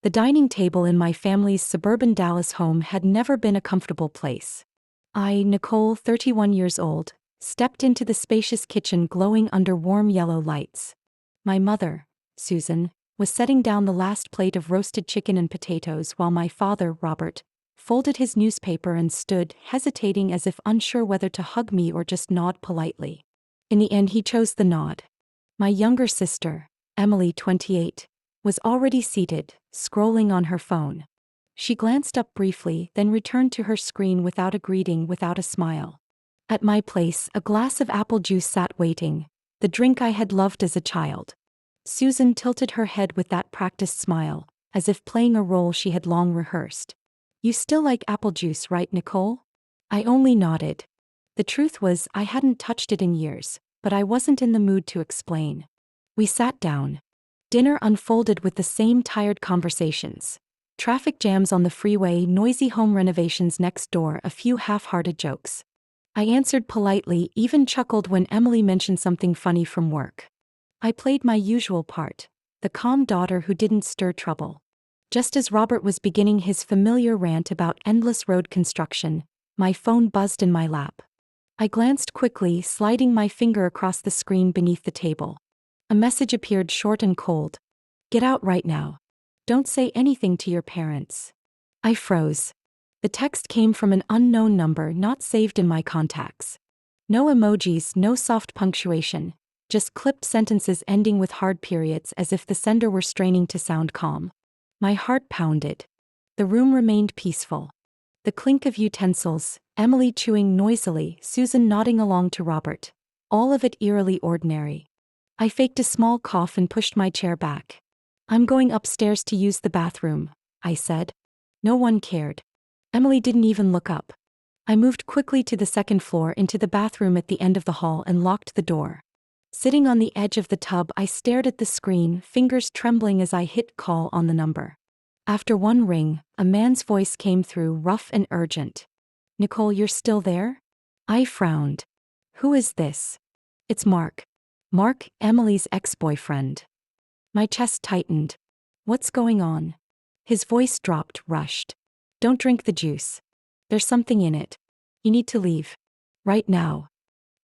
The dining table in my family's suburban Dallas home had never been a comfortable place. I, Nicole, 31 years old, stepped into the spacious kitchen glowing under warm yellow lights. My mother, Susan, was setting down the last plate of roasted chicken and potatoes while my father, Robert, folded his newspaper and stood, hesitating as if unsure whether to hug me or just nod politely. In the end, he chose the nod. My younger sister, Emily, 28, was already seated, scrolling on her phone. She glanced up briefly, then returned to her screen without a greeting, without a smile. At my place, a glass of apple juice sat waiting, the drink I had loved as a child. Susan tilted her head with that practiced smile, as if playing a role she had long rehearsed. "You still like apple juice, right, Nicole?" I only nodded. The truth was, I hadn't touched it in years, but I wasn't in the mood to explain. We sat down. Dinner unfolded with the same tired conversations. Traffic jams on the freeway, noisy home renovations next door, a few half-hearted jokes. I answered politely, even chuckled when Emily mentioned something funny from work. I played my usual part, the calm daughter who didn't stir trouble. Just as Robert was beginning his familiar rant about endless road construction, my phone buzzed in my lap. I glanced quickly, sliding my finger across the screen beneath the table. A message appeared, short and cold. "Get out right now. Don't say anything to your parents." I froze. The text came from an unknown number not saved in my contacts. No emojis, no soft punctuation, just clipped sentences ending with hard periods, as if the sender were straining to sound calm. My heart pounded. The room remained peaceful. The clink of utensils, Emily chewing noisily, Susan nodding along to Robert. All of it eerily ordinary. I faked a small cough and pushed my chair back. "I'm going upstairs to use the bathroom," I said. No one cared. Emily didn't even look up. I moved quickly to the second floor, into the bathroom at the end of the hall, and locked the door. Sitting on the edge of the tub, I stared at the screen, fingers trembling as I hit call on the number. After one ring, a man's voice came through, rough and urgent. "Nicole, you're still there?" I frowned. "Who is this?" "It's Mark. Mark, Emily's ex-boyfriend." My chest tightened. "What's going on?" His voice dropped, rushed. "Don't drink the juice. There's something in it. You need to leave. Right now."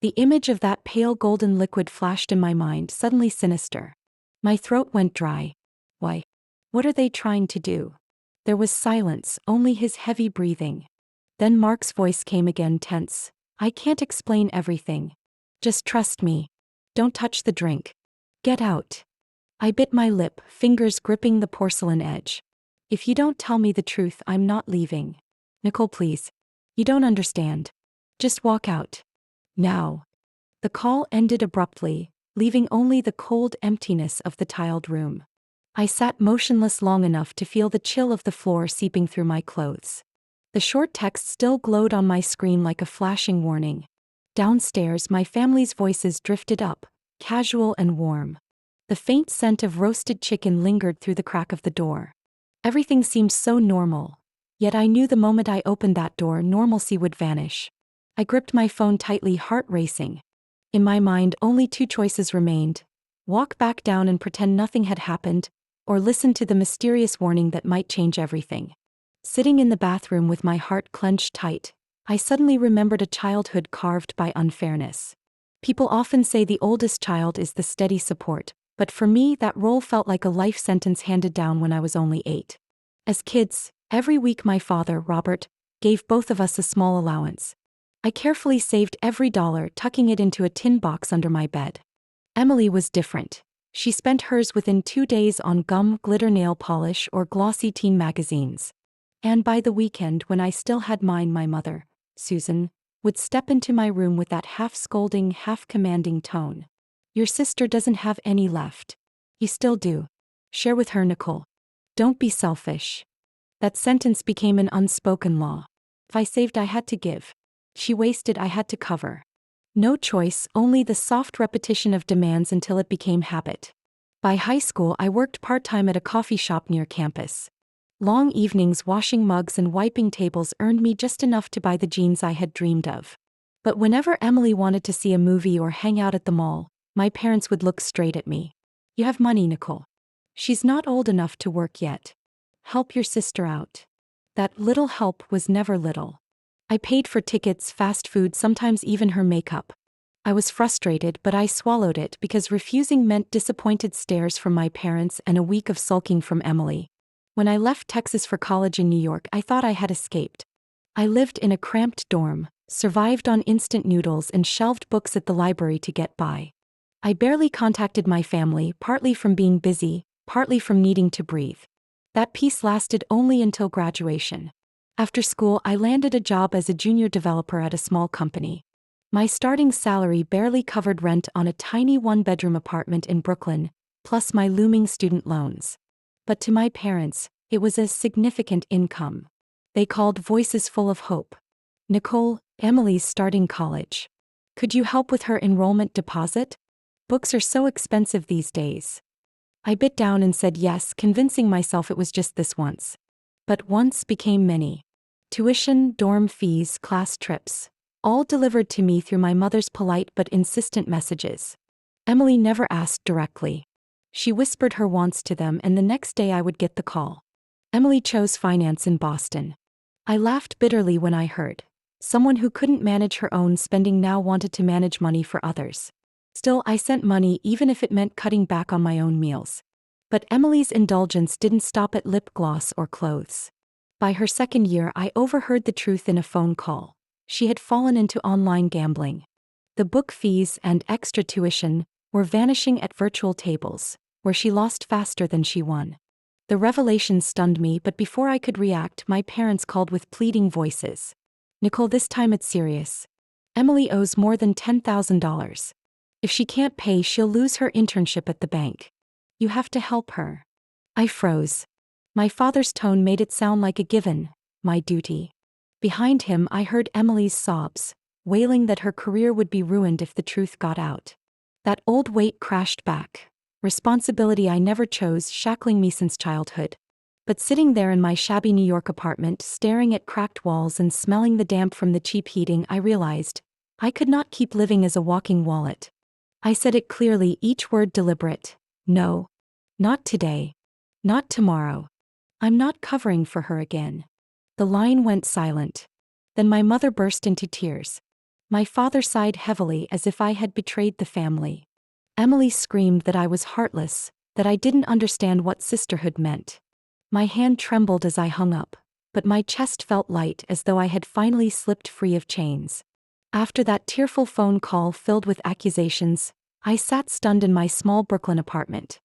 The image of that pale golden liquid flashed in my mind, suddenly sinister. My throat went dry. "Why? What are they trying to do?" There was silence, only his heavy breathing. Then Mark's voice came again, tense. "I can't explain everything. Just trust me. Don't touch the drink. Get out." I bit my lip, fingers gripping the porcelain edge. "If you don't tell me the truth, I'm not leaving. Nicole, please. You don't understand. Just walk out. Now." The call ended abruptly, leaving only the cold emptiness of the tiled room. I sat motionless long enough to feel the chill of the floor seeping through my clothes. The short text still glowed on my screen like a flashing warning. Downstairs, my family's voices drifted up, casual and warm. The faint scent of roasted chicken lingered through the crack of the door. Everything seemed so normal, yet I knew the moment I opened that door, normalcy would vanish. I gripped my phone tightly, heart racing. In my mind, only two choices remained: walk back down and pretend nothing had happened, or listen to the mysterious warning that might change everything. Sitting in the bathroom with my heart clenched tight, I suddenly remembered a childhood carved by unfairness. People often say the oldest child is the steady support, but for me that role felt like a life sentence handed down when I was only 8. As kids, every week my father, Robert, gave both of us a small allowance. I carefully saved every dollar, tucking it into a tin box under my bed. Emily was different. She spent hers within 2 days on gum, glitter nail polish, or glossy teen magazines. And by the weekend, when I still had mine, my mother, Susan, would step into my room with that half-scolding, half-commanding tone. "Your sister doesn't have any left. You still do. Share with her, Nicole. Don't be selfish." That sentence became an unspoken law. If I saved, I had to give. She wasted, I had to cover. No choice, only the soft repetition of demands until it became habit. By high school, I worked part-time at a coffee shop near campus. Long evenings washing mugs and wiping tables earned me just enough to buy the jeans I had dreamed of. But whenever Emily wanted to see a movie or hang out at the mall, my parents would look straight at me. "You have money, Nicole. She's not old enough to work yet." help your sister out. That little help was never little. I paid for tickets, fast food, sometimes even her makeup. I was frustrated, but I swallowed it because refusing meant disappointed stares from my parents and a week of sulking from Emily. When I left Texas for college in New York, I thought I had escaped. I lived in a cramped dorm, survived on instant noodles, and shelved books at the library to get by. I barely contacted my family, partly from being busy, partly from needing to breathe. That peace lasted only until graduation. After school, I landed a job as a junior developer at a small company. My starting salary barely covered rent on a tiny one-bedroom apartment in Brooklyn, plus my looming student loans. But to my parents, it was a significant income. They called voices full of hope. "Nicole, Emily's starting college. Could you help with her enrollment deposit? Books are so expensive these days." I bit down and said yes, convincing myself it was just this once. But once became many. Tuition, dorm fees, class trips, all delivered to me through my mother's polite but insistent messages. Emily never asked directly. She whispered her wants to them, and the next day I would get the call. Emily chose finance in Boston. I laughed bitterly when I heard. Someone who couldn't manage her own spending now wanted to manage money for others. Still, I sent money even if it meant cutting back on my own meals. But Emily's indulgence didn't stop at lip gloss or clothes. By her second year, I overheard the truth in a phone call. She had fallen into online gambling. The book fees and extra tuition were vanishing at virtual tables, where she lost faster than she won. The revelation stunned me, but before I could react, my parents called with pleading voices. "Nicole, this time it's serious. Emily owes more than $10,000. If she can't pay, she'll lose her internship at the bank. You have to help her." I froze. My father's tone made it sound like a given, my duty. Behind him, I heard Emily's sobs, wailing that her career would be ruined if the truth got out. That old weight crashed back. Responsibility I never chose, shackling me since childhood. But sitting there in my shabby New York apartment, staring at cracked walls and smelling the damp from the cheap heating, I realized I could not keep living as a walking wallet. I said it clearly, each word deliberate. "No. Not today. Not tomorrow. I'm not covering for her again." The line went silent. Then my mother burst into tears. My father sighed heavily as if I had betrayed the family. Emily screamed that I was heartless, that I didn't understand what sisterhood meant. My hand trembled as I hung up, but my chest felt light as though I had finally slipped free of chains. After that tearful phone call filled with accusations, I sat stunned in my small Brooklyn apartment.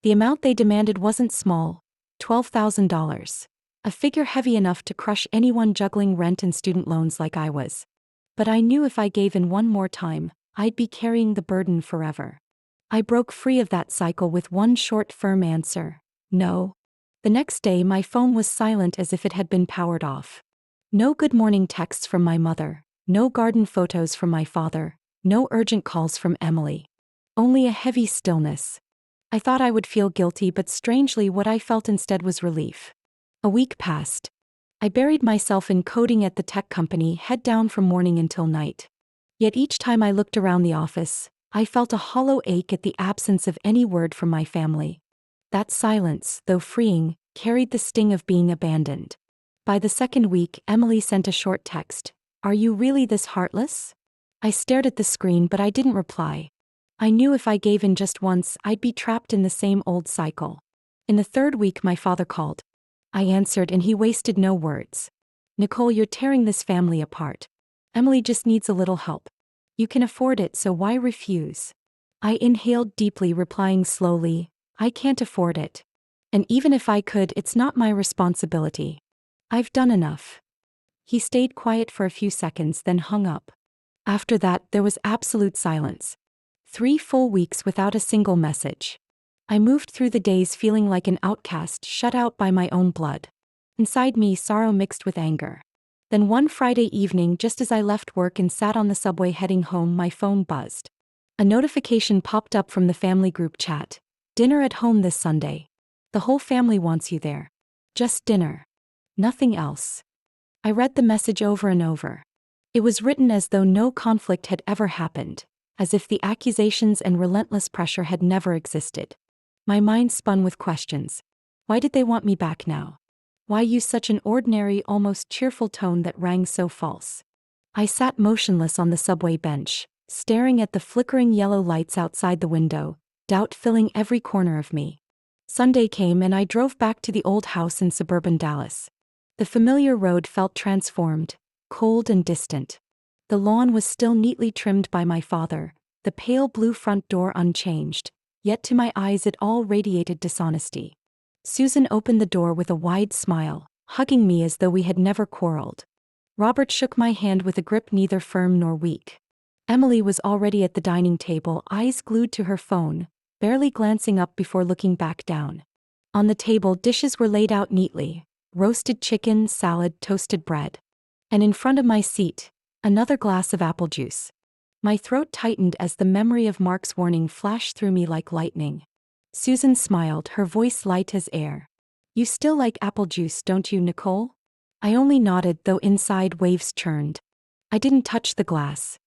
The amount they demanded wasn't small, $12,000, a figure heavy enough to crush anyone juggling rent and student loans like I was. But I knew if I gave in one more time, I'd be carrying the burden forever. I broke free of that cycle with one short, firm answer: no. The next day, my phone was silent as if it had been powered off. No good morning texts from my mother, no garden photos from my father, no urgent calls from Emily. Only a heavy stillness. I thought I would feel guilty, but strangely what I felt instead was relief. A week passed. I buried myself in coding at the tech company, head down from morning until night. Yet each time I looked around the office, I felt a hollow ache at the absence of any word from my family. That silence, though freeing, carried the sting of being abandoned. By the second week, Emily sent a short text. "Are you really this heartless?" I stared at the screen, but I didn't reply. I knew if I gave in just once, I'd be trapped in the same old cycle. In the third week, my father called. I answered, and he wasted no words. "Nicole, you're tearing this family apart. Emily just needs a little help. You can afford it, so why refuse?" I inhaled deeply, replying slowly, "I can't afford it. And even if I could, it's not my responsibility. I've done enough." He stayed quiet for a few seconds, then hung up. After that, there was absolute silence. 3 full weeks without a single message. I moved through the days feeling like an outcast, shut out by my own blood. Inside me, sorrow mixed with anger. Then one Friday evening, just as I left work and sat on the subway heading home, my phone buzzed. A notification popped up from the family group chat. "Dinner at home this Sunday. The whole family wants you there. Just dinner. Nothing else." I read the message over and over. It was written as though no conflict had ever happened, as if the accusations and relentless pressure had never existed. My mind spun with questions. Why did they want me back now? Why use such an ordinary, almost cheerful tone that rang so false? I sat motionless on the subway bench, staring at the flickering yellow lights outside the window, doubt filling every corner of me. Sunday came and I drove back to the old house in suburban Dallas. The familiar road felt transformed, cold and distant. The lawn was still neatly trimmed by my father, the pale blue front door unchanged, yet to my eyes it all radiated dishonesty. Susan opened the door with a wide smile, hugging me as though we had never quarreled. Robert shook my hand with a grip neither firm nor weak. Emily was already at the dining table, eyes glued to her phone, barely glancing up before looking back down. On the table, dishes were laid out neatly: roasted chicken, salad, toasted bread. And in front of my seat, another glass of apple juice. My throat tightened as the memory of Mark's warning flashed through me like lightning. Susan smiled, her voice light as air. "You still like apple juice, don't you, Nicole?" I only nodded, though inside waves churned. I didn't touch the glass.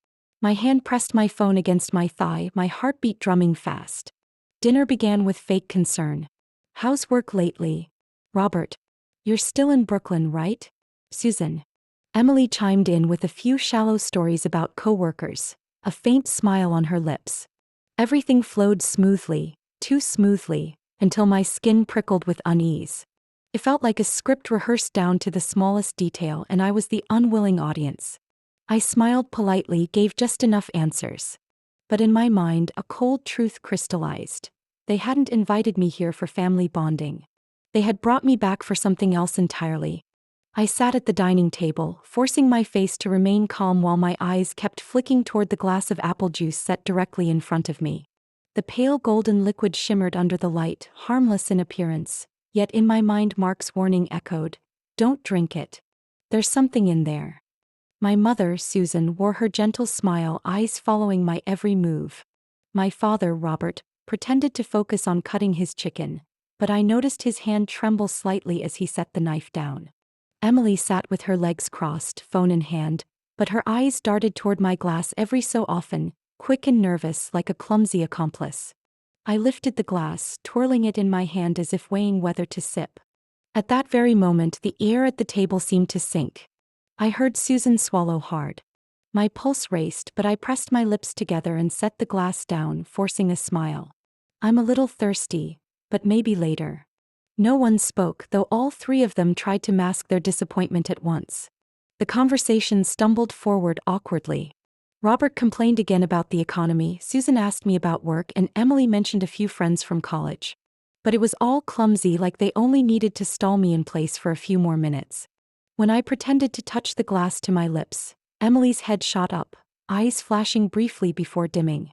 My hand pressed my phone against my thigh, my heartbeat drumming fast. Dinner began with fake concern. "How's work lately?" "Robert, you're still in Brooklyn, right?" "Susan." Emily chimed in with a few shallow stories about coworkers, a faint smile on her lips. Everything flowed smoothly, too smoothly, until my skin prickled with unease. It felt like a script rehearsed down to the smallest detail, and I was the unwilling audience. I smiled politely, gave just enough answers. But in my mind, a cold truth crystallized. They hadn't invited me here for family bonding. They had brought me back for something else entirely. I sat at the dining table, forcing my face to remain calm while my eyes kept flicking toward the glass of apple juice set directly in front of me. The pale golden liquid shimmered under the light, harmless in appearance, yet in my mind Mark's warning echoed, "Don't drink it. There's something in there." My mother, Susan, wore her gentle smile, eyes following my every move. My father, Robert, pretended to focus on cutting his chicken, but I noticed his hand tremble slightly as he set the knife down. Emily sat with her legs crossed, phone in hand, but her eyes darted toward my glass every so often, quick and nervous like a clumsy accomplice. I lifted the glass, twirling it in my hand as if weighing whether to sip. At that very moment, the air at the table seemed to sink. I heard Susan swallow hard. My pulse raced, but I pressed my lips together and set the glass down, forcing a smile. "I'm a little thirsty, but maybe later." No one spoke, though all three of them tried to mask their disappointment at once. The conversation stumbled forward awkwardly. Robert complained again about the economy, Susan asked me about work, and Emily mentioned a few friends from college. But it was all clumsy, like they only needed to stall me in place for a few more minutes. When I pretended to touch the glass to my lips, Emily's head shot up, eyes flashing briefly before dimming.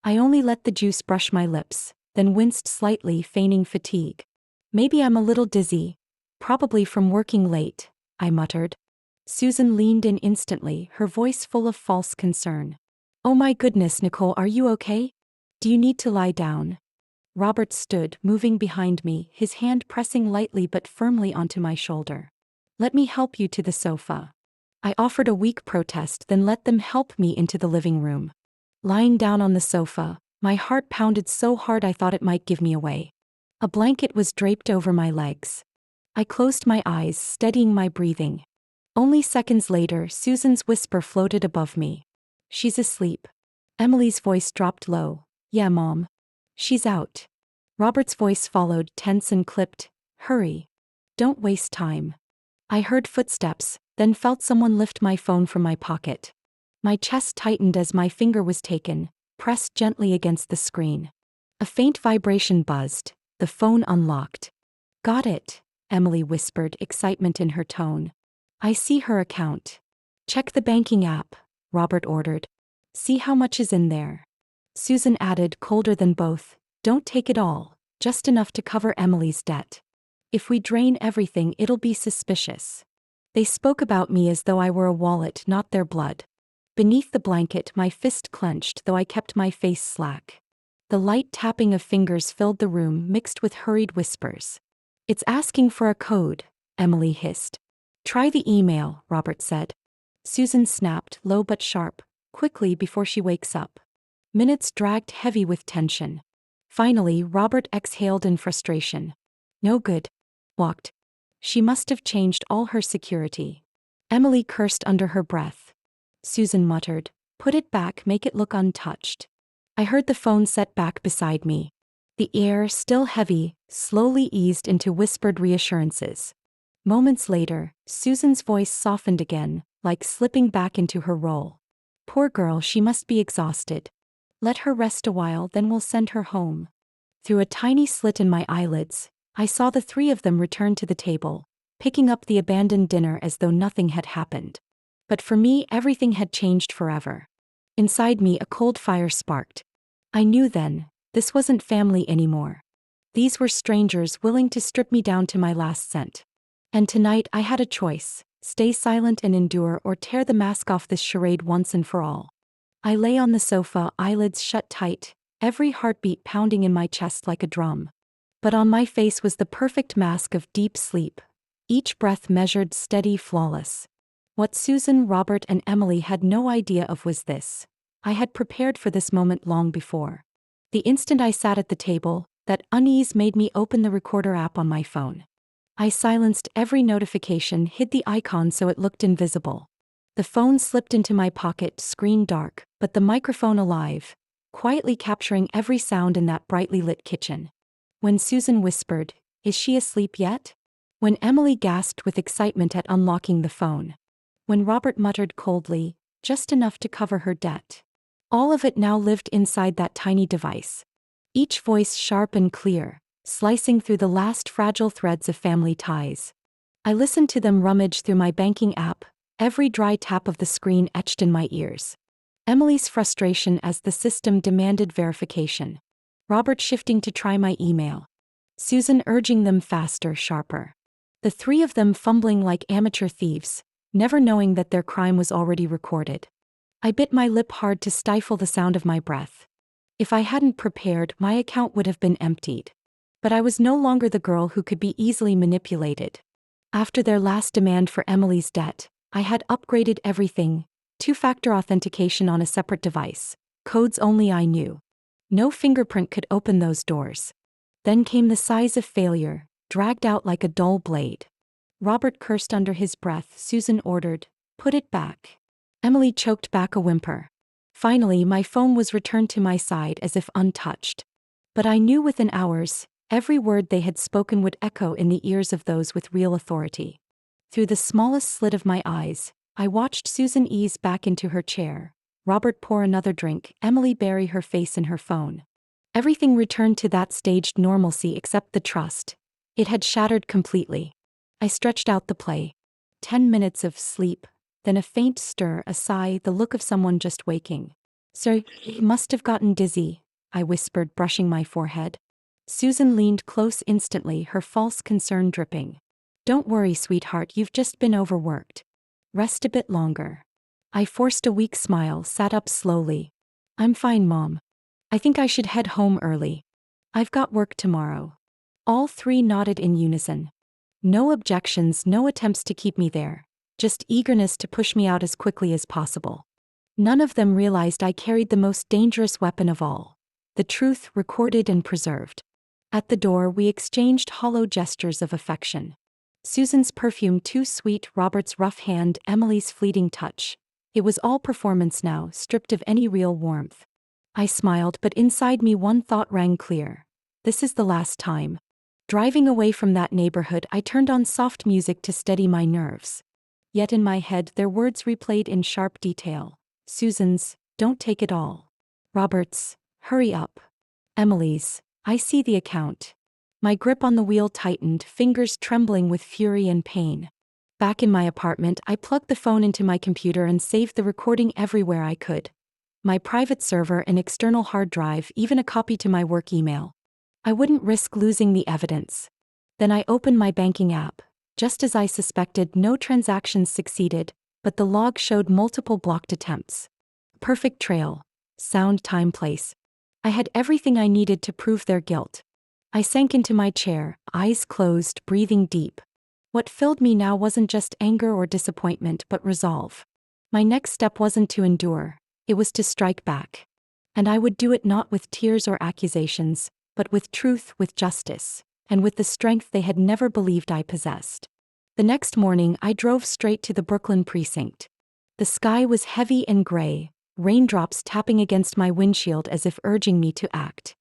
I only let the juice brush my lips, then winced slightly, feigning fatigue. "Maybe I'm a little dizzy. Probably from working late," I muttered. Susan leaned in instantly, her voice full of false concern. "Oh my goodness, Nicole, are you okay? Do you need to lie down?" Robert stood, moving behind me, his hand pressing lightly but firmly onto my shoulder. "Let me help you to the sofa." I offered a weak protest, then let them help me into the living room. Lying down on the sofa, my heart pounded so hard I thought it might give me away. A blanket was draped over my legs. I closed my eyes, steadying my breathing. Only seconds later, Susan's whisper floated above me. "She's asleep." Emily's voice dropped low. "Yeah, Mom. She's out." Robert's voice followed, tense and clipped. "Hurry. Don't waste time." I heard footsteps, then felt someone lift my phone from my pocket. My chest tightened as my finger was taken, pressed gently against the screen. A faint vibration buzzed. The phone unlocked. "Got it," Emily whispered, excitement in her tone. "I see her account." "Check the banking app," Robert ordered. "See how much is in there." Susan added, colder than both, "Don't take it all, just enough to cover Emily's debt. If we drain everything, it'll be suspicious." They spoke about me as though I were a wallet, not their blood. Beneath the blanket, my fist clenched, though I kept my face slack. The light tapping of fingers filled the room, mixed with hurried whispers. "It's asking for a code," Emily hissed. "Try the email," Robert said. Susan snapped, low but sharp, "Quickly before she wakes up." Minutes dragged heavy with tension. Finally, Robert exhaled in frustration. "No good." Walked. She must have changed all her security. Emily cursed under her breath. Susan muttered, "Put it back, make it look untouched." I heard the phone set back beside me. The air, still heavy, slowly eased into whispered reassurances. Moments later, Susan's voice softened again, like slipping back into her role. "Poor girl, she must be exhausted. Let her rest a while, then we'll send her home." Through a tiny slit in my eyelids, I saw the three of them return to the table, picking up the abandoned dinner as though nothing had happened. But for me, everything had changed forever. Inside me, a cold fire sparked. I knew then, this wasn't family anymore. These were strangers willing to strip me down to my last cent. And tonight I had a choice: stay silent and endure, or tear the mask off this charade once and for all. I lay on the sofa, eyelids shut tight, every heartbeat pounding in my chest like a drum. But on my face was the perfect mask of deep sleep, each breath measured, steady, flawless. What Susan, Robert, and Emily had no idea of was this: I had prepared for this moment long before. The instant I sat at the table, that unease made me open the recorder app on my phone. I silenced every notification, hid the icon so it looked invisible. The phone slipped into my pocket, screen dark, but the microphone alive, quietly capturing every sound in that brightly lit kitchen. When Susan whispered, "Is she asleep yet?" When Emily gasped with excitement at unlocking the phone. When Robert muttered coldly, "Just enough to cover her debt." All of it now lived inside that tiny device. Each voice sharp and clear, slicing through the last fragile threads of family ties. I listened to them rummage through my banking app, every dry tap of the screen etched in my ears. Emily's frustration as the system demanded verification. Robert shifting to try my email. Susan urging them faster, sharper. The three of them fumbling like amateur thieves, never knowing that their crime was already recorded. I bit my lip hard to stifle the sound of my breath. If I hadn't prepared, my account would have been emptied. But I was no longer the girl who could be easily manipulated. After their last demand for Emily's debt, I had upgraded everything: two-factor authentication on a separate device, codes only I knew. No fingerprint could open those doors. Then came the sighs of failure, dragged out like a dull blade. Robert cursed under his breath. Susan ordered, "Put it back." Emily choked back a whimper. Finally, my phone was returned to my side as if untouched. But I knew within hours, every word they had spoken would echo in the ears of those with real authority. Through the smallest slit of my eyes, I watched Susan ease back into her chair, Robert pour another drink, Emily bury her face in her phone. Everything returned to that staged normalcy except the trust. It had shattered completely. I stretched out the play. 10 minutes of sleep, then a faint stir, a sigh, the look of someone just waking. "Sir, you must have gotten dizzy," I whispered, brushing my forehead. Susan leaned close instantly, her false concern dripping. "Don't worry, sweetheart, you've just been overworked. Rest a bit longer." I forced a weak smile, sat up slowly. "I'm fine, Mom. I think I should head home early. I've got work tomorrow." All three nodded in unison. No objections, no attempts to keep me there, just eagerness to push me out as quickly as possible. None of them realized I carried the most dangerous weapon of all: the truth recorded and preserved. At the door, we exchanged hollow gestures of affection. Susan's perfume too sweet, Robert's rough hand, Emily's fleeting touch. It was all performance now, stripped of any real warmth. I smiled, but inside me one thought rang clear: this is the last time. Driving away from that neighborhood, I turned on soft music to steady my nerves. Yet in my head their words replayed in sharp detail. Susan's, "Don't take it all." Robert's, "Hurry up." Emily's, "I see the account." My grip on the wheel tightened, fingers trembling with fury and pain. Back in my apartment, I plugged the phone into my computer and saved the recording everywhere I could. My private server, an external hard drive, even a copy to my work email. I wouldn't risk losing the evidence. Then I opened my banking app. Just as I suspected, no transactions succeeded, but the log showed multiple blocked attempts. Perfect trail. Sound, time, place. I had everything I needed to prove their guilt. I sank into my chair, eyes closed, breathing deep. What filled me now wasn't just anger or disappointment, but resolve. My next step wasn't to endure, it was to strike back. And I would do it not with tears or accusations, but with truth, with justice, and with the strength they had never believed I possessed. The next morning, I drove straight to the Brooklyn precinct. The sky was heavy and gray, raindrops tapping against my windshield as if urging me to act.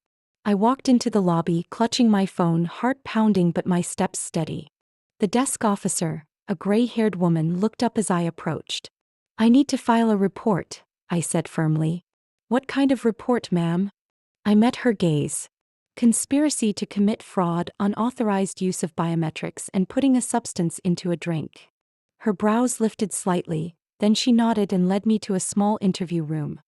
I walked into the lobby, clutching my phone, heart pounding but my steps steady. The desk officer, a gray-haired woman, looked up as I approached. "I need to file a report," I said firmly. "What kind of report, ma'am?" I met her gaze. "Conspiracy to commit fraud, unauthorized use of biometrics, and putting a substance into a drink." Her brows lifted slightly, then she nodded and led me to a small interview room.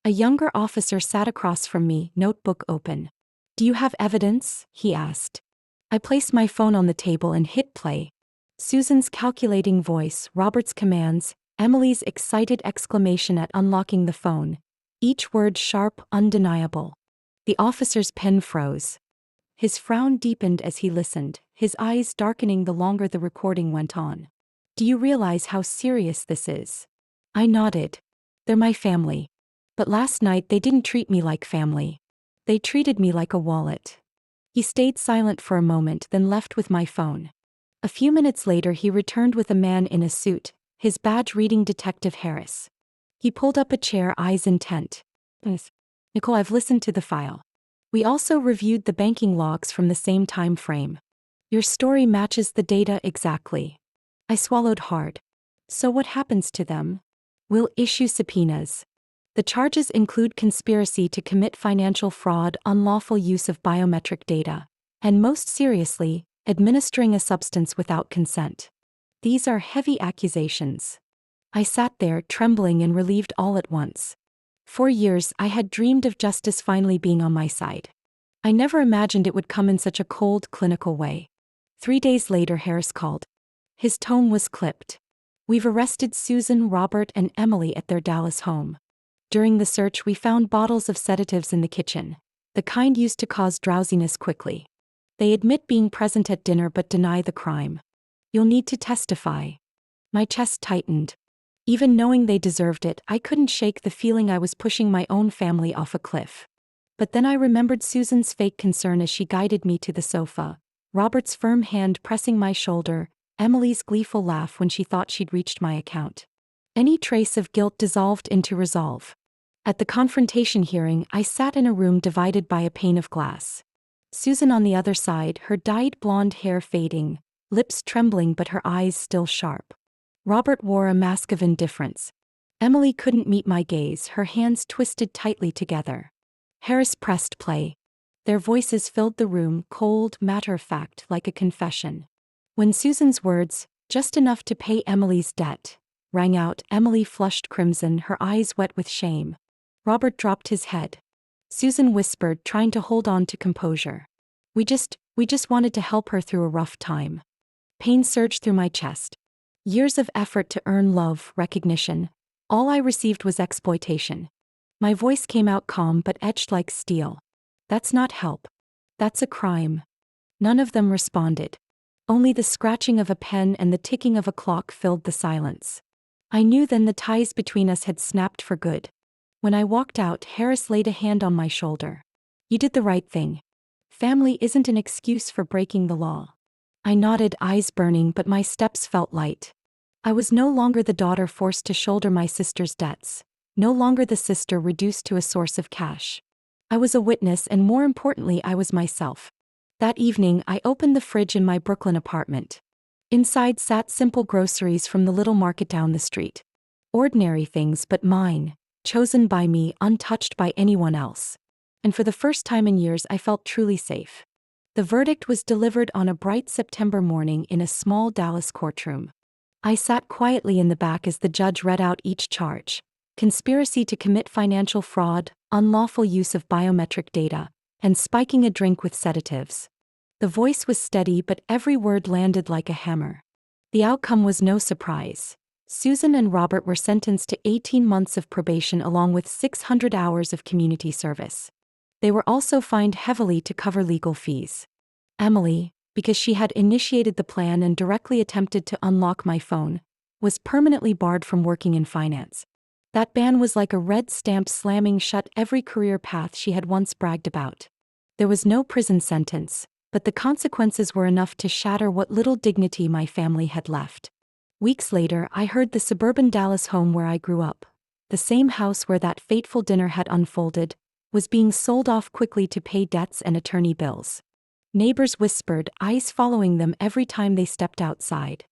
A younger officer sat across from me, notebook open. "Do you have evidence?" he asked. I placed my phone on the table and hit play. Susan's calculating voice, Robert's commands, Emily's excited exclamation at unlocking the phone. Each word sharp, undeniable. The officer's pen froze. His frown deepened as he listened, his eyes darkening the longer the recording went on. "Do you realize how serious this is?" I nodded. "They're my family. But last night they didn't treat me like family. They treated me like a wallet." He stayed silent for a moment, then left with my phone. A few minutes later he returned with a man in a suit, his badge reading Detective Harris. He pulled up a chair, eyes intent. "Nicole, I've listened to the file. We also reviewed the banking logs from the same time frame. Your story matches the data exactly." I swallowed hard. "So what happens to them?" "We'll issue subpoenas. The charges include conspiracy to commit financial fraud, unlawful use of biometric data, and most seriously, administering a substance without consent. These are heavy accusations." I sat there, trembling and relieved all at once. For years, I had dreamed of justice finally being on my side. I never imagined it would come in such a cold, clinical way. 3 days later, Harris called. His tone was clipped. "We've arrested Susan, Robert, and Emily at their Dallas home. During the search, we found bottles of sedatives in the kitchen, the kind used to cause drowsiness quickly. They admit being present at dinner but deny the crime. You'll need to testify." My chest tightened. Even knowing they deserved it, I couldn't shake the feeling I was pushing my own family off a cliff. But then I remembered Susan's fake concern as she guided me to the sofa, Robert's firm hand pressing my shoulder, Emily's gleeful laugh when she thought she'd reached my account. Any trace of guilt dissolved into resolve. At the confrontation hearing, I sat in a room divided by a pane of glass. Susan on the other side, her dyed blonde hair fading, lips trembling but her eyes still sharp. Robert wore a mask of indifference. Emily couldn't meet my gaze, her hands twisted tightly together. Harris pressed play. Their voices filled the room, cold, matter-of-fact, like a confession. When Susan's words, "just enough to pay Emily's debt," rang out, Emily flushed crimson, her eyes wet with shame. Robert dropped his head. Susan whispered, trying to hold on to composure. We just wanted to help her through a rough time." Pain surged through my chest. Years of effort to earn love, recognition. All I received was exploitation. My voice came out calm but etched like steel. "That's not help. That's a crime." None of them responded. Only the scratching of a pen and the ticking of a clock filled the silence. I knew then the ties between us had snapped for good. When I walked out, Harris laid a hand on my shoulder. "You did the right thing. Family isn't an excuse for breaking the law." I nodded, eyes burning, but my steps felt light. I was no longer the daughter forced to shoulder my sister's debts, no longer the sister reduced to a source of cash. I was a witness, and more importantly, I was myself. That evening, I opened the fridge in my Brooklyn apartment. Inside sat simple groceries from the little market down the street. Ordinary things, but mine, chosen by me, untouched by anyone else. And for the first time in years, I felt truly safe. The verdict was delivered on a bright September morning in a small Dallas courtroom. I sat quietly in the back as the judge read out each charge: conspiracy to commit financial fraud, unlawful use of biometric data, and spiking a drink with sedatives. The voice was steady, but every word landed like a hammer. The outcome was no surprise. Susan and Robert were sentenced to 18 months of probation along with 600 hours of community service. They were also fined heavily to cover legal fees. Emily, because she had initiated the plan and directly attempted to unlock my phone, was permanently barred from working in finance. That ban was like a red stamp slamming shut every career path she had once bragged about. There was no prison sentence, but the consequences were enough to shatter what little dignity my family had left. Weeks later, I heard the suburban Dallas home where I grew up, the same house where that fateful dinner had unfolded, was being sold off quickly to pay debts and attorney bills. Neighbors whispered, eyes following them every time they stepped outside.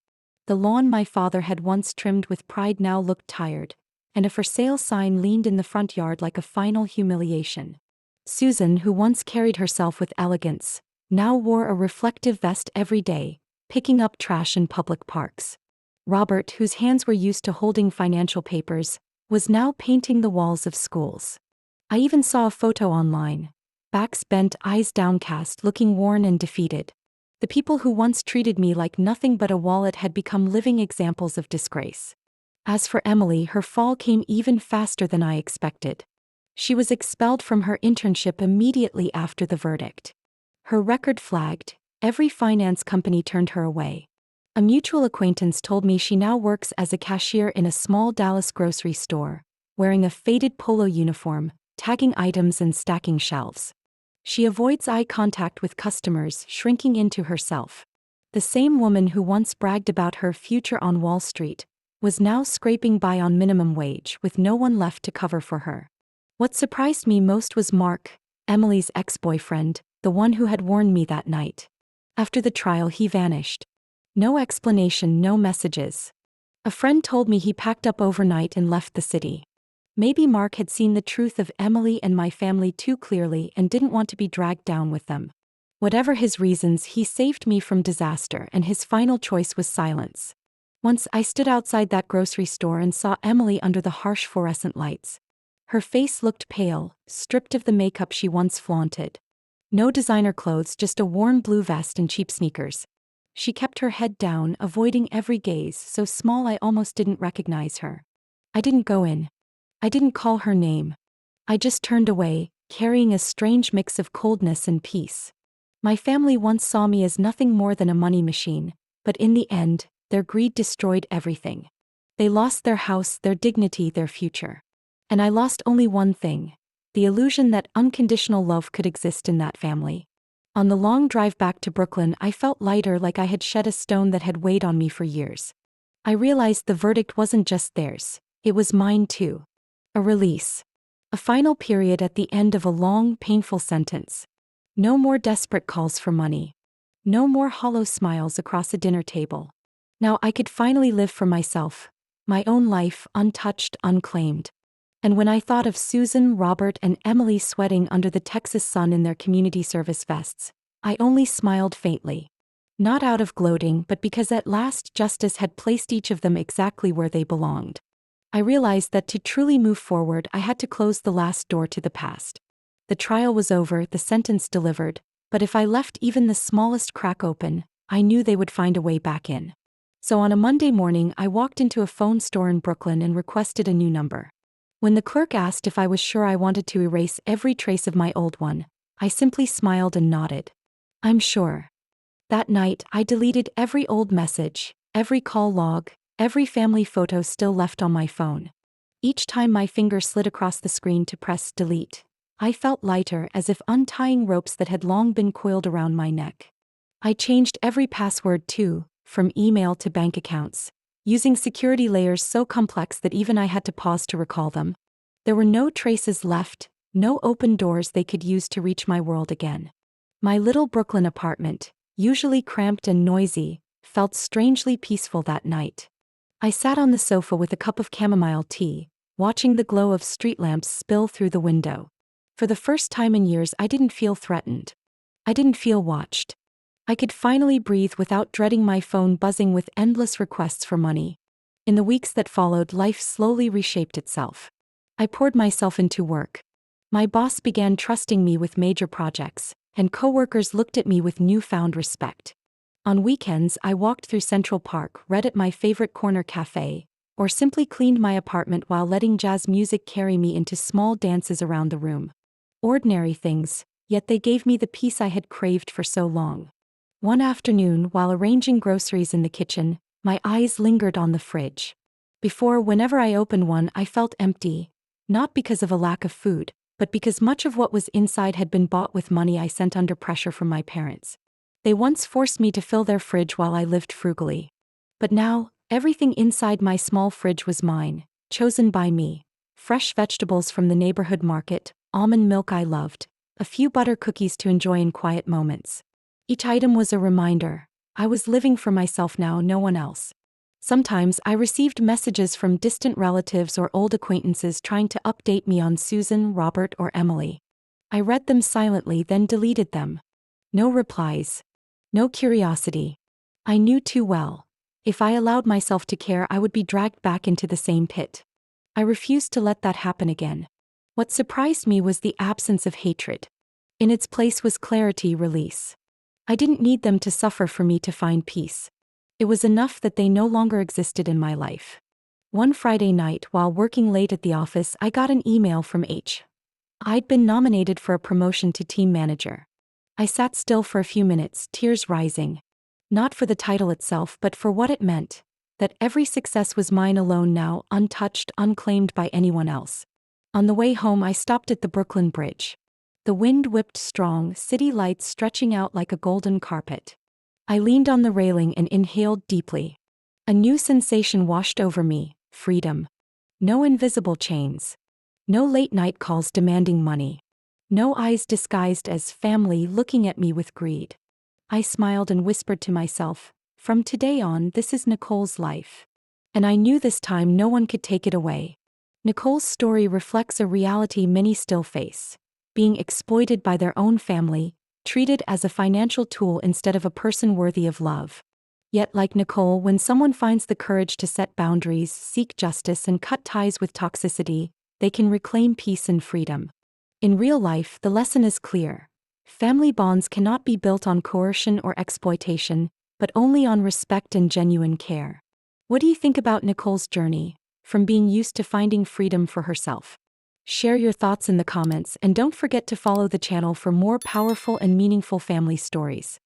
The lawn my father had once trimmed with pride now looked tired, and a for sale sign leaned in the front yard like a final humiliation. Susan, who once carried herself with elegance, now wore a reflective vest every day, picking up trash in public parks. Robert, whose hands were used to holding financial papers, was now painting the walls of schools. I even saw a photo online. Backs bent, eyes downcast, looking worn and defeated. The people who once treated me like nothing but a wallet had become living examples of disgrace. As for Emily, her fall came even faster than I expected. She was expelled from her internship immediately after the verdict. Her record flagged, every finance company turned her away. A mutual acquaintance told me she now works as a cashier in a small Dallas grocery store, wearing a faded polo uniform, tagging items and stacking shelves. She avoids eye contact with customers, shrinking into herself. The same woman who once bragged about her future on Wall Street was now scraping by on minimum wage with no one left to cover for her. What surprised me most was Mark, Emily's ex-boyfriend, the one who had warned me that night. After the trial, he vanished. No explanation, no messages. A friend told me he packed up overnight and left the city. Maybe Mark had seen the truth of Emily and my family too clearly and didn't want to be dragged down with them. Whatever his reasons, he saved me from disaster, and his final choice was silence. Once I stood outside that grocery store and saw Emily under the harsh fluorescent lights. Her face looked pale, stripped of the makeup she once flaunted. No designer clothes, just a worn blue vest and cheap sneakers. She kept her head down, avoiding every gaze, so small I almost didn't recognize her. I didn't go in. I didn't call her name. I just turned away, carrying a strange mix of coldness and peace. My family once saw me as nothing more than a money machine, but in the end, their greed destroyed everything. They lost their house, their dignity, their future. And I lost only one thing: the illusion that unconditional love could exist in that family. On the long drive back to Brooklyn, I felt lighter, like I had shed a stone that had weighed on me for years. I realized the verdict wasn't just theirs, it was mine too. A release. A final period at the end of a long, painful sentence. No more desperate calls for money. No more hollow smiles across a dinner table. Now I could finally live for myself, my own life, untouched, unclaimed. And when I thought of Susan, Robert, and Emily sweating under the Texas sun in their community service vests, I only smiled faintly. Not out of gloating, but because at last justice had placed each of them exactly where they belonged. I realized that to truly move forward, I had to close the last door to the past. The trial was over, the sentence delivered, but if I left even the smallest crack open, I knew they would find a way back in. So on a Monday morning, I walked into a phone store in Brooklyn and requested a new number. When the clerk asked if I was sure I wanted to erase every trace of my old one, I simply smiled and nodded. I'm sure. That night, I deleted every old message, every call log, every family photo still left on my phone. Each time my finger slid across the screen to press delete, I felt lighter, as if untying ropes that had long been coiled around my neck. I changed every password too, from email to bank accounts, using security layers so complex that even I had to pause to recall them. There were no traces left, no open doors they could use to reach my world again. My little Brooklyn apartment, usually cramped and noisy, felt strangely peaceful that night. I sat on the sofa with a cup of chamomile tea, watching the glow of street lamps spill through the window. For the first time in years, I didn't feel threatened. I didn't feel watched. I could finally breathe without dreading my phone buzzing with endless requests for money. In the weeks that followed, life slowly reshaped itself. I poured myself into work. My boss began trusting me with major projects, and coworkers looked at me with newfound respect. On weekends, I walked through Central Park, read at my favorite corner cafe, or simply cleaned my apartment while letting jazz music carry me into small dances around the room. Ordinary things, yet they gave me the peace I had craved for so long. One afternoon, while arranging groceries in the kitchen, my eyes lingered on the fridge. Before, whenever I opened one, I felt empty, not because of a lack of food, but because much of what was inside had been bought with money I sent under pressure from my parents. They once forced me to fill their fridge while I lived frugally. But now, everything inside my small fridge was mine, chosen by me. Fresh vegetables from the neighborhood market, almond milk I loved, a few butter cookies to enjoy in quiet moments. Each item was a reminder. I was living for myself now, no one else. Sometimes I received messages from distant relatives or old acquaintances trying to update me on Susan, Robert, or Emily. I read them silently, then deleted them. No replies. No curiosity. I knew too well. If I allowed myself to care, I would be dragged back into the same pit. I refused to let that happen again. What surprised me was the absence of hatred. In its place was clarity, release. I didn't need them to suffer for me to find peace. It was enough that they no longer existed in my life. One Friday night, while working late at the office, I got an email from H. I'd been nominated for a promotion to team manager. I sat still for a few minutes, tears rising. Not for the title itself, but for what it meant. That every success was mine alone now, untouched, unclaimed by anyone else. On the way home, I stopped at the Brooklyn Bridge. The wind whipped strong, city lights stretching out like a golden carpet. I leaned on the railing and inhaled deeply. A new sensation washed over me, freedom. No invisible chains. No late-night calls demanding money. No eyes disguised as family looking at me with greed. I smiled and whispered to myself, from today on, this is Nicole's life. And I knew this time no one could take it away. Nicole's story reflects a reality many still face. Being exploited by their own family, treated as a financial tool instead of a person worthy of love. Yet, like Nicole, when someone finds the courage to set boundaries, seek justice, and cut ties with toxicity, they can reclaim peace and freedom. In real life, the lesson is clear. Family bonds cannot be built on coercion or exploitation, but only on respect and genuine care. What do you think about Nicole's journey, from being used to finding freedom for herself? Share your thoughts in the comments and don't forget to follow the channel for more powerful and meaningful family stories.